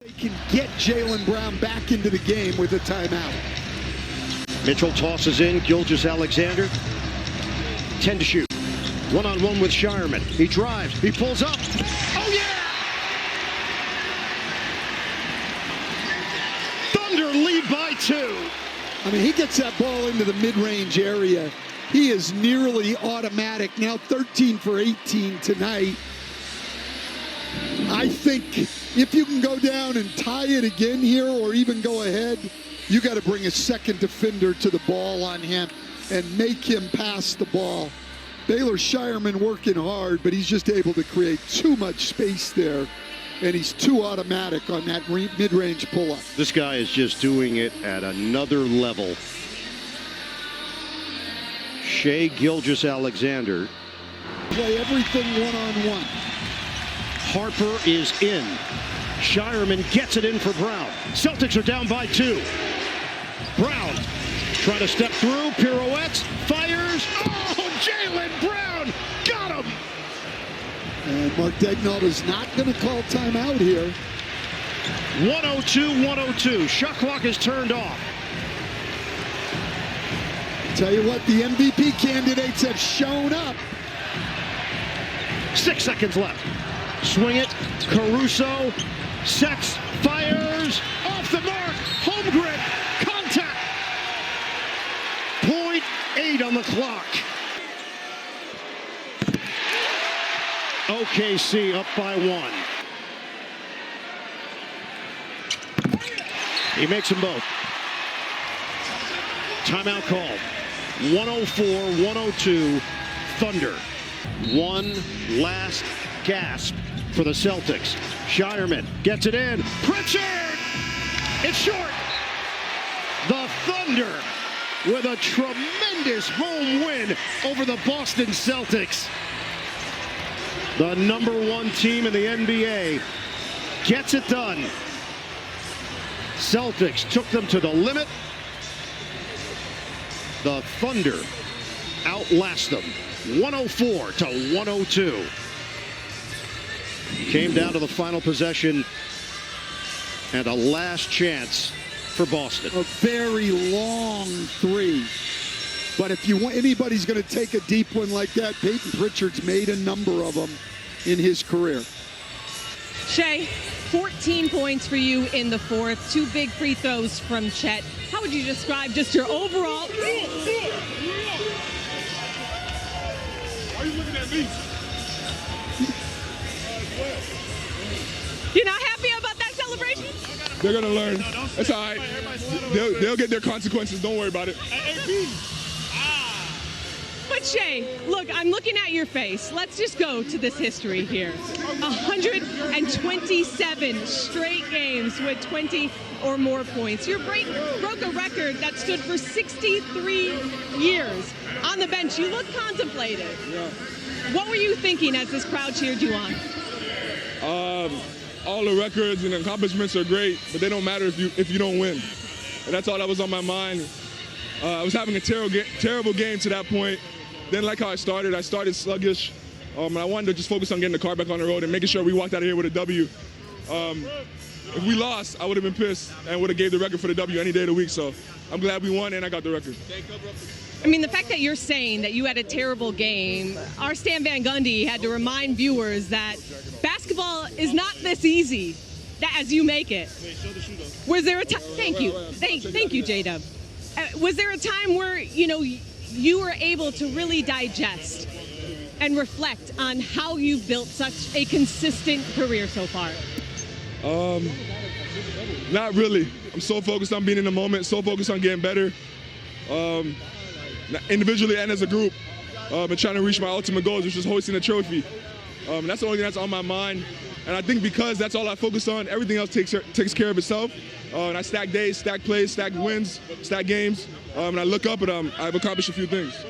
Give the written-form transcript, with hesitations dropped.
They can get Jaylen Brown back into the game with a timeout. Mitchell tosses in Gilgeous-Alexander. 10 to shoot. One-on-one with Shireman. He drives. He pulls up. Oh, yeah! Thunder lead by 2. I mean, he gets that ball into the mid-range area. He is nearly automatic. Now 13 for 18 tonight. I think if you can go down and tie it again here or even go ahead, you got to bring a second defender to the ball on him and make him pass the ball. Baylor Shireman working hard, but he's just able to create too much space there, and he's too automatic on that mid-range pull-up. This guy is just doing it at another level. Shai Gilgeous-Alexander. Play everything one-on-one. Harper is in. Shireman gets it in for Brown. Celtics are down by 2. Brown trying to step through, pirouettes, fires. Oh, Jaylen Brown got him! And Mark Daigneault is not going to call timeout here. 102-102. Shot clock is turned off. Tell you what, the MVP candidates have shown up. 6 seconds left. Swing it. Caruso. Sex fires. Off the mark. Home grip. Contact. 0.8 on the clock. OKC up by 1. He makes them both. Timeout called. 104-102 Thunder. One last gasp for the Celtics. Shireman gets it in. Pritchard! It's short. The Thunder with a tremendous home win over the Boston Celtics. The #1 team in the NBA gets it done. Celtics took them to the limit. The Thunder outlast them 104-102. Came down to the final possession and a last chance for Boston. A very long 3. But if you want, anybody's going to take a deep one like that, Peyton Pritchard's made a number of them in his career. Shai, 14 points for you in the 4th. 2 big free throws from Chet. How would you describe just your overall? Why are you looking at me? You're not happy about that celebration? They're gonna learn. It's all right. They'll get their consequences. Don't worry about it. But Shai, look, I'm looking at your face. Let's just go to this history here. 127 straight games with 20 or more points. You broke a record that stood for 63 years. On the bench, you look contemplative. Yeah. What were you thinking as this crowd cheered you on? All the records and accomplishments are great, but they don't matter if you don't win. And that's all that was on my mind. I was having a terrible game to that point. Didn't like how I started sluggish. And I wanted to just focus on getting the car back on the road and making sure we walked out of here with a W. If we lost, I would have been pissed and would have gave the record for the W any day of the week. So I'm glad we won and I got the record. I mean, the fact that you're saying that you had a terrible game, our Stan Van Gundy had to remind viewers that basketball is not this easy as you make it. Was there a time? Thank you. Thank you, J-Dub. Was there a time where, you were able to really digest and reflect on how you've built such a consistent career so far? Not really. I'm so focused on being in the moment, so focused on getting better, individually and as a group, and trying to reach my ultimate goals, which is hoisting a trophy. That's the only thing that's on my mind. And I think because that's all I focus on, everything else takes care of itself. And I stack days, stack plays, stack wins, stack games. And I look up and I've accomplished a few things.